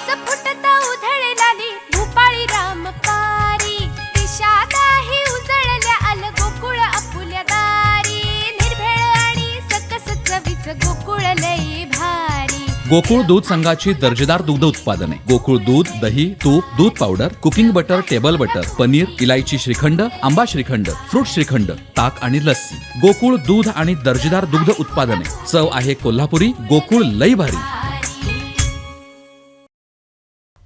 रस फुटता उधळलाली भूपाळी रामपारी दिशादाही उजळल्या आल गोकुळ आपुल्या दारी निर्भेळ आणि सकस चवीच गोकुळ लई भारी गोकुळ दूध संघाची दर्जेदार दुग्ध उत्पादने गोकुळ दूध, दही, तूप, दूध powder, cooking butter, table butter, paneer, इलायची श्रीखंड, आंबा श्रीखंड, फ्रूट श्रीखंड, ताक आणि लस्सी. गोकुळ दूध आणि दर्जेदार दुग्ध उत्पादने. चव आहे कोल्हापुरी. गोकुळ लई भारी.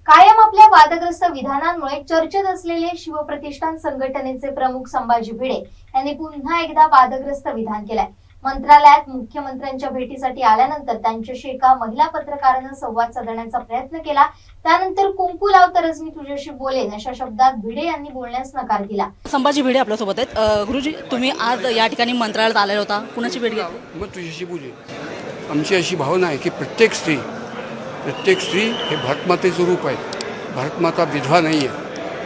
कायम आपल्या वादग्रस्त विधानांमुळे चर्चेत असलेले शिवप्रतिष्ठान संघटनेचे प्रमुख संभाजी भिडे यांनी पुन्हा एकदा वादग्रस्त विधान केलंय. मंत्रालयात मुख्यमंत्र्यांच्या भेटीसाठी आल्यानंतर त्यांच्याशी एका महिला पत्रकारानं संवाद साधण्याचा प्रयत्न केला. त्यानंतर कुंकू लाव तरच मी तुझ्याशी बोलेन अशा शब्दात भिडे यांनी बोलण्यास नकार दिला. संभाजी भिडे आपल्यासोबत आहेत. गुरुजी, तुम्ही आज या ठिकाणी मंत्रालयात आलेला होता, कुणाची भेट घेतली? मग तुझ्याशी बोलेन. आमची अशी भावना आहे की प्रत्येक स्त्री हे भारतमातेचं रूप आहे. भारतमाता विधवा नाही आहे.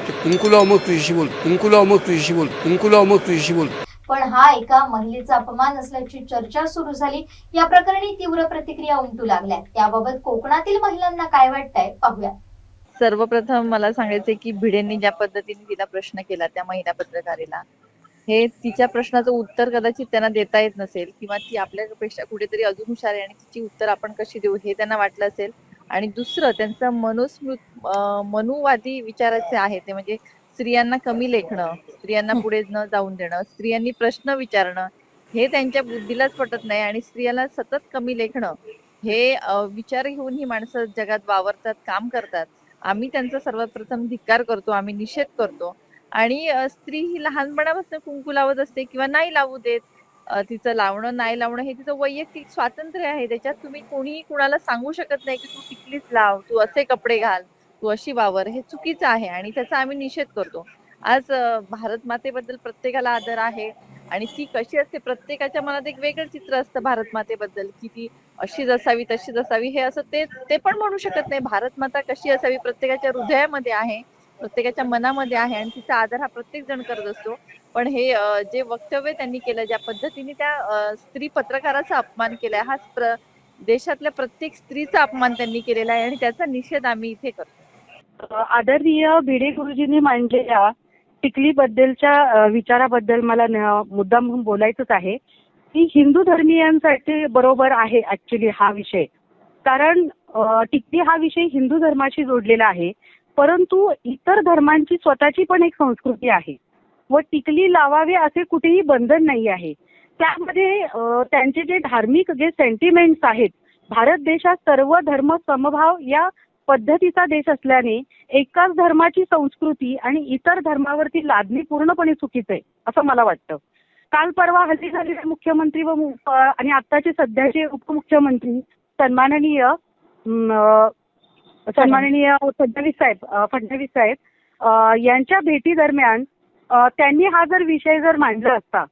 ते कुंकुलाव मग तुझ्याशी बोल, कुंकुलाव मग तुझ्याशी बोल, कुंकुलाव मग तुझ्याशी बोल. पण हा एका महिलेचा अपमान असल्याची चर्चा सुरू झाली. या प्रकरणी तीव्र प्रतिक्रिया उमटू लागल्या. त्याबाबत कोकणातील महिलांना काय वाटतंय पाहूया. सर्वप्रथम मला सांगायचंय की भिडेंनी ज्या पद्धतीने तिला प्रश्न केला त्या महिला पत्रकारिला, हे तिच्या प्रश्नाचं उत्तर कदाचित त्यांना देता येत नसेल किंवा ती आपल्यापेक्षा कुठेतरी अजून हुशार आहे आणि तिची उत्तर आपण कशी देऊ हे त्यांना वाटलं असेल. आणि दुसरं त्यांचं मनुवादी विचाराचे आहे ते म्हणजे स्त्रियांना कमी लेखणं, स्त्रियांना पुढे न जाऊन देणं, स्त्रियांनी प्रश्न विचारणं हे त्यांच्या बुद्धीलाच पटत नाही. आणि स्त्रियांना सतत कमी लेखणं हे विचार घेऊन ही माणसं जगात वावरतात, काम करतात. आम्ही त्यांचा सर्वात प्रथम धिक्कार करतो, आम्ही निषेध करतो. आणि स्त्री ही लहानपणापासून कुंकू लावत असते किंवा नाही लावू देत. तिचं लावणं नाही लावणं हे तिचं वैयक्तिक स्वातंत्र्य आहे. त्याच्यात तुम्ही कोणीही कुणाला सांगू शकत नाही की तू टिकलीच लाव, तू असे कपडे घाल, तू अशी वावर. हे चुकीचं आहे आणि त्याचा आम्ही निषेध करतो. आज भारत मातेबद्दल प्रत्येकाला आदर आहे आणि ती कशी असते प्रत्येकाच्या मनात एक वेगळं चित्र असतं भारत मातेबद्दल की ती अशीच असावी तशीच असावी हे असं ते पण म्हणू शकत नाही. भारत माता कशी असावी प्रत्येकाच्या हृदयामध्ये आहे, प्रत्येकाच्या मनामध्ये आहे आणि तिचा आदर हा प्रत्येक जण करत असतो. पण हे जे वक्तव्य त्यांनी केलं, ज्या पद्धतीने त्या स्त्री पत्रकाराचा अपमान केलाय, हा देशातल्या प्रत्येक स्त्रीचा अपमान त्यांनी केलेला आहे आणि त्याचा निषेध आम्ही इथे करतो. आदरणीय भिडे गुरुजींनी मांडलेल्या टिकलीबद्दलच्या विचाराबद्दल मला मुद्दाम म्हणून बोलायचंच आहे की हिंदू धर्मीयांसाठी बरोबर आहे ऍक्च्युली हा विषय. कारण टिकली हा विषय हिंदू धर्माशी जोडलेला आहे, परंतु इतर धर्मांची स्वतःची पण एक संस्कृती आहे व टिकली लावावे असे कुठेही बंधन नाही आहे. त्यामध्ये त्यांचे जे धार्मिक जे सेंटिमेंट्स आहेत, भारत देशात सर्व धर्म समभाव या पद्धतीचा देश असल्याने एकाच धर्माची संस्कृती आणि इतर धर्मावरती लादणे पूर्णपणे चुकीचं आहे असं मला वाटतं. काल परवा हल्ली झालेले मुख्यमंत्री आणि आत्ताचे सध्याचे उपमुख्यमंत्री सन्माननीय फडणवीस साहेब यांच्या भेटी दरम्यान त्यांनी हा जर विषय जर मांडला असता,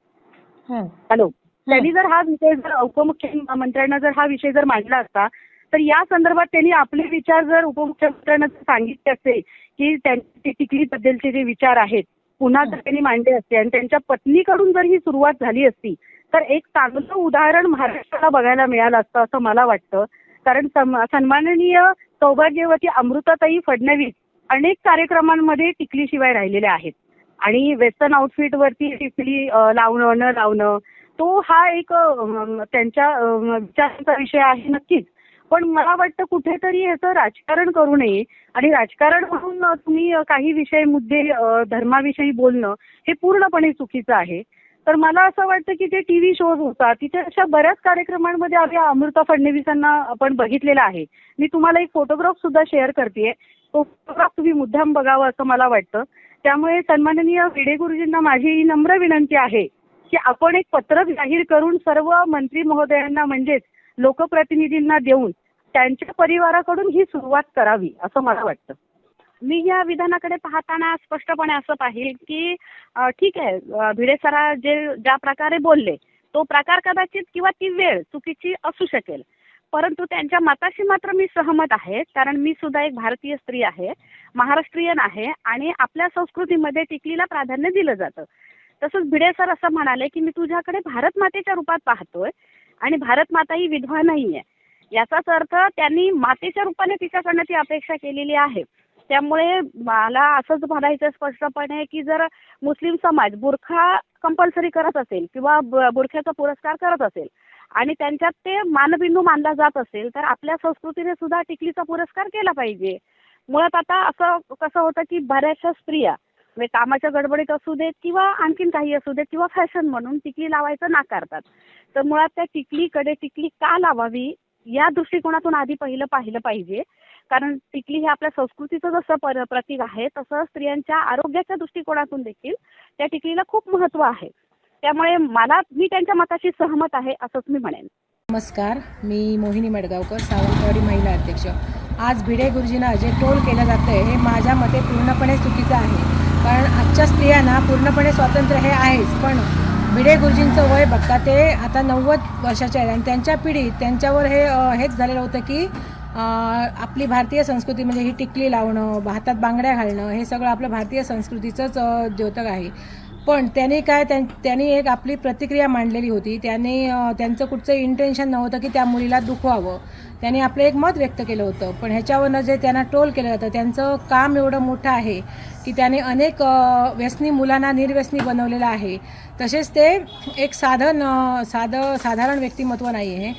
त्यांनी जर हा विषय जर उपमुख्यमंत्र्यांना जर हा विषय जर मांडला असता तर या संदर्भात त्यांनी आपले विचार जर उपमुख्यमंत्र्यांना सांगितले असते की त्यांचे टिकलीबद्दलचे जे विचार आहेत पुन्हा जर त्यांनी मांडले असते आणि त्यांच्या पत्नीकडून जर ही सुरुवात झाली असती तर एक चांगलं उदाहरण महाराष्ट्राला बघायला मिळालं असतं असं मला वाटतं. कारण सन्माननीय सौभाग्यवती अमृताताई फडणवीस अनेक कार्यक्रमांमध्ये टिकलीशिवाय राहिलेल्या आहेत आणि वेस्टर्न आउटफिट वरती टिकली लावणं न लावणं तो हा एक त्यांच्या विचारांचा विषय आहे नक्कीच. पण मला वाटतं कुठेतरी याचं राजकारण करू नये आणि राजकारण म्हणून तुम्ही काही विषय मुद्दे धर्माविषयी बोलणं हे पूर्णपणे चुकीचं आहे. तर मला असं वाटतं की जे टीव्ही शोज होतात तिथे अशा बऱ्याच कार्यक्रमांमध्ये आम्ही अमृता फडणवीसांना आपण बघितलेला आहे. मी तुम्हाला एक फोटोग्राफ सुद्धा शेअर करतेय, तो फोटोग्राफ तुम्ही मुद्दाम बघावा असं मला वाटतं. त्यामुळे सन्माननीय भिडे गुरुजींना माझी नम्र विनंती आहे की आपण एक पत्रक जाहीर करून सर्व मंत्री महोदयांना म्हणजेच लोकप्रतिनिधींना देऊन त्यांच्या परिवाराकडून ही सुरुवात करावी असं मला वाटतं. मी या विधानाकडे पाहताना स्पष्टपणे असं पाहिजे की ठीक आहे, भिडे सरा ज्या प्रकारे बोलले तो प्रकार कदाचित किंवा ती वेळ चुकीची असू शकेल, परंतु त्यांच्या मताशी मात्र मी सहमत आहे. कारण मी सुद्धा एक भारतीय स्त्री आहे, महाराष्ट्रीयन आहे आणि आपल्या संस्कृतीमध्ये टिकलीला प्राधान्य दिलं जातं. तसंच भिडे सर असं म्हणाले की मी तुझ्याकडे भारत मातेच्या रूपात पाहतोय आणि भारत माता ही विधवा नाहीये. याचाच अर्थ त्यांनी मातेच्या रूपाने तिच्याकडनं ती अपेक्षा केलेली आहे. त्यामुळे मला असंच म्हणायचं स्पष्टपणे की जर मुस्लिम समाज बुरखा कंपल्सरी करत असेल किंवा बुरख्याचा पुरस्कार करत असेल आणि त्यांच्यात ते मानबिंदू मानला जात असेल तर आपल्या संस्कृतीने सुद्धा टिकलीचा पुरस्कार केला पाहिजे. मुळात आता असं कसं होतं की बऱ्याचशा स्त्रिया म्हणजे कामाच्या गडबडीत असू देत किंवा आणखीन काही असू देत किंवा फॅशन म्हणून टिकली लावायचं नाकारतात. तर मुळात त्या टिकलीकडे टिकली का लावावी या दृष्टिकोनातून आधी पाहिलं पाहिजे. कारण टिकली हे आपल्या संस्कृतीचं जसं प्रतीक आहे तसं स्त्रियांच्या आरोग्याच्या दृष्टिकोनातून देखील त्या टिकलीला खूप महत्त्व आहे. त्यामुळे मी त्यांच्या मताशी सहमत आहे असंच मी म्हणेन. नमस्कार, मी मोहिनी मडगावकर, सावंतवाडी महिला अध्यक्ष. आज भिडे गुरुजींना जे ट्रोल केलं जातं आहे हे माझ्या मते पूर्णपणे चुकीचं आहे. कारण आजच्या स्त्रियांना पूर्णपणे स्वातंत्र्य हे आहेच, पण भिडे गुरुजींचं वय बघता ते आता 90 वर्षाचे आहेत आणि त्यांच्या पिढीत त्यांच्यावर हेच झालेलं होतं की आपली भारतीय संस्कृती म्हणजे ही टिकली लावणं, हातात बांगड्या घालणं हे सगळं आपलं भारतीय संस्कृतीचंच द्योतक आहे. पण त्यांनी एक आपली प्रतिक्रिया मांडलेली होती. त्यांचं कुठचं इंटेन्शन नव्हतं की त्या मुलीला दुखवावं. त्यांनी आपलं एक मत व्यक्त केलं होतं. पण ह्याच्यावरनं जे त्यांना ट्रोल केलं जातं त्यांचं काम एवढं मोठं आहे की त्याने अनेक व्यसनी मुलांना निर्व्यसनी बनवलेलं आहे. तसेच ते एक साधारण व्यक्तिमत्व नाही आहे.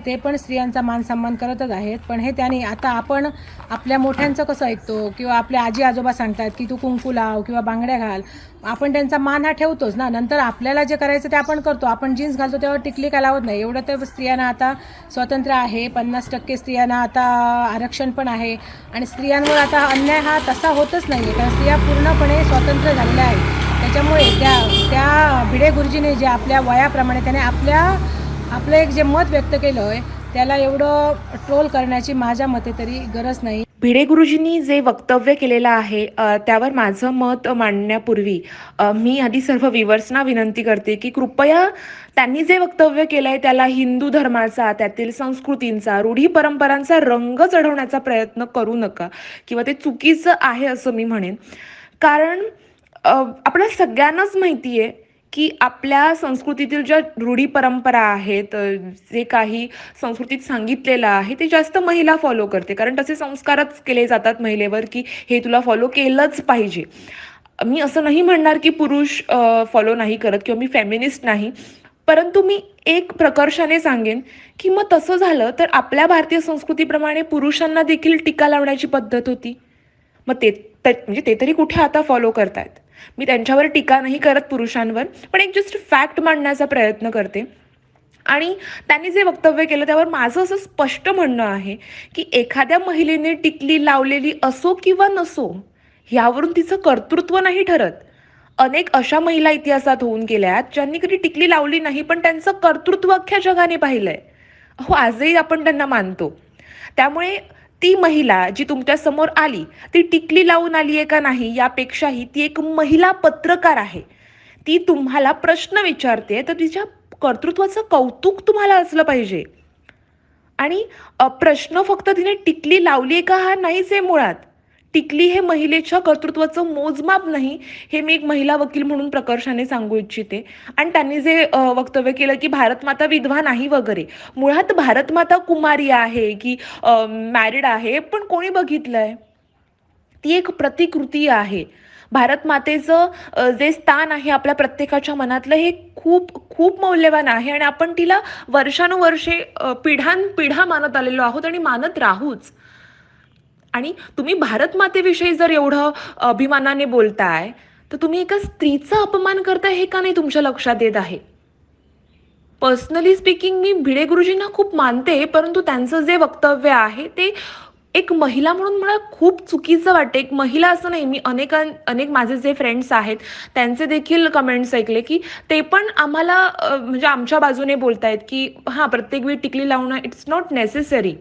ते पण स्त्रियांचा मान सन्मान करतच आहेत. पण हे त्यांनी आता आपण आपल्या मोठ्यांचं कसं ऐकतो किंवा आपल्या आजी आजोबा सांगतात की तू कुंकू लाव किंवा बांगड्या घाल, आपण त्यांचा मान हा ठेवतोच ना. नंतर आपल्याला जे करायचं ते आपण करतो. आपण जीन्स घालतो तेव्हा टिकली का लावत नाही. एवढं तर स्त्रियांना आता स्वातंत्र्य आहे. 50% स्त्रियांना आता आरक्षण पण आहे आणि स्त्रियांवर आता अन्याय हा तसा होतच नाही आहे. कारण स्त्रिया पूर्णपणे स्वातंत्र्य झालेल्या आहेत. त्याच्यामुळे त्या भिडे गुरुजीने जे आपल्या वयाप्रमाणे त्याने आपलं एक जे मत व्यक्त केलं आहे त्याला एवढं ट्रोल करण्याची माझ्या मते तरी गरज नाही. भिडे गुरुजींनी जे वक्तव्य केलेलं आहे त्यावर माझं मत मांडण्यापूर्वी मी आधी सर्व व्ह्युअर्सना विनंती करते की कृपया त्यांनी जे वक्तव्य केलं आहे त्याला हिंदू धर्माचा, त्यातील संस्कृतींचा, रूढी परंपरांचा रंग चढवण्याचा प्रयत्न करू नका किंवा ते चुकीचं आहे असं मी म्हणेन. कारण आपल्या सगळ्यांनाच माहिती आहे की आपल्या संस्कृतीतील ज्या रूढी परंपरा आहेत, जे काही संस्कृतीत सांगितलेलं आहे ते जास्त महिला फॉलो करते. कारण तसे संस्कारच केले जातात महिलेवर की हे तुला फॉलो केलंच पाहिजे. मी असं नाही म्हणणार की पुरुष फॉलो नाही करत किंवा मी फेमिनिस्ट नाही, परंतु मी एक प्रकर्षाने सांगेन की मग तसं झालं तर आपल्या भारतीय संस्कृतीप्रमाणे पुरुषांना देखील टीका लावण्याची पद्धत होती. मग ते तरी कुठे आता फॉलो करतायत. मी त्यांच्यावर टीका नाही करत पुरुषांवर, पण एक जस्ट फॅक्ट मांडण्याचा प्रयत्न करते. आणि त्यांनी जे वक्तव्य केलं त्यावर माझं असं स्पष्ट म्हणणं आहे की एखाद्या महिलेने टिकली लावलेली असो किंवा नसो ह्यावरून तिचं कर्तृत्व नाही ठरत. अनेक अशा महिला इतिहासात होऊन गेल्यात ज्यांनी कधी टिकली लावली नाही पण त्यांचं कर्तृत्व अख्ख्या जगाने पाहिलंय. आजही आपण त्यांना मानतो. त्यामुळे ती महिला जी तुमच्या समोर आली ती टिकली लावून आली आहे का नाही यापेक्षाही ती एक महिला पत्रकार आहे. ती तुम्हाला प्रश्न विचारते तर तिच्या कर्तृत्वाचं कौतुक तुम्हाला असलं पाहिजे. आणि प्रश्न फक्त तिने टिकली लावली आहे का हा नाहीच आहे. मुळात टिकली हे महिलेच्या कर्तृत्वाचं मोजमाप नाही, हे मी एक महिला वकील म्हणून प्रकर्षाने सांगू इच्छिते. आणि त्यांनी जे वक्तव्य केलं की भारतमाता विधवा नाही वगैरे, मुळात भारतमाता कुमारी आहे की मॅरिड आहे पण कोणी बघितलंय? ती एक प्रतिकृती आहे. भारतमातेचं जे स्थान आहे आपल्या प्रत्येकाच्या मनातलं हे खूप खूप मौल्यवान आहे आणि आपण तिला वर्षानुवर्षे पिढ्या मानत आलेलो आहोत आणि मानत राहूच. आणि तुम्ही भारतमातेविषयी जर एवढं अभिमानाने बोलताय तर तुम्ही एका स्त्रीचा अपमान करताय हे का नाही तुमच्या लक्षात येत आहे? पर्सनली स्पीकिंग मी भिडे गुरुजींना खूप मानते, परंतु त्यांचं जे वक्तव्य आहे ते एक महिला म्हणून मला खूप चुकीचं वाटते. एक महिला असं नाही, मी अनेक माझे जे फ्रेंड्स आहेत त्यांचे देखील कमेंट्स ऐकले की ते पण आम्हाला म्हणजे आमच्या बाजूने बोलतायत की हां प्रत्येक वेळी टिकली लावणं it's not necessary.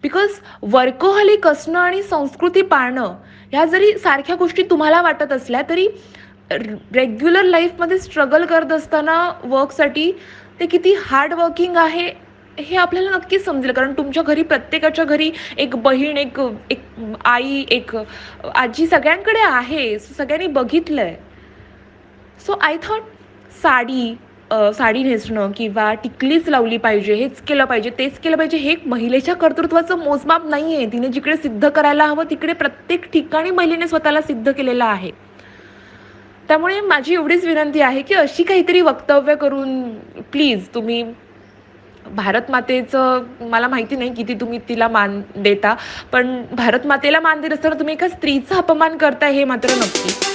Because workaholic असणं आणि संस्कृती पाळणं ह्या जरी सारख्या गोष्टी तुम्हाला वाटत असल्या तरी रेग्युलर लाईफमध्ये स्ट्रगल करत असताना वर्कसाठी ते किती हार्ड वर्किंग आहे हे आपल्याला नक्कीच समजेल. कारण तुमच्या घरी प्रत्येकाच्या घरी एक बहीण, एक आई, एक आजी सगळ्यांकडे आहे, सगळ्यांनी बघितलंय. So I thought sari sari नेसणं किंवा टिकलीच लावली पाहिजे, हेच केलं पाहिजे, तेच केलं पाहिजे, हे महिलेच्या कर्तृत्वाचं मोजमाप नाही आहे. तिने जिकडे सिद्ध करायला हवं तिकडे प्रत्येक ठिकाणी महिलेने स्वतःला सिद्ध केलेलं आहे. त्यामुळे माझी एवढीच विनंती आहे की अशी काहीतरी वक्तव्य करून प्लीज तुम्ही भारत मातेचं, मला माहिती नाही किती तुम्ही तिला मान देता, पण भारत मातेला मान देत असताना तुम्ही एका स्त्रीचा अपमान करताय हे मात्र नक्की.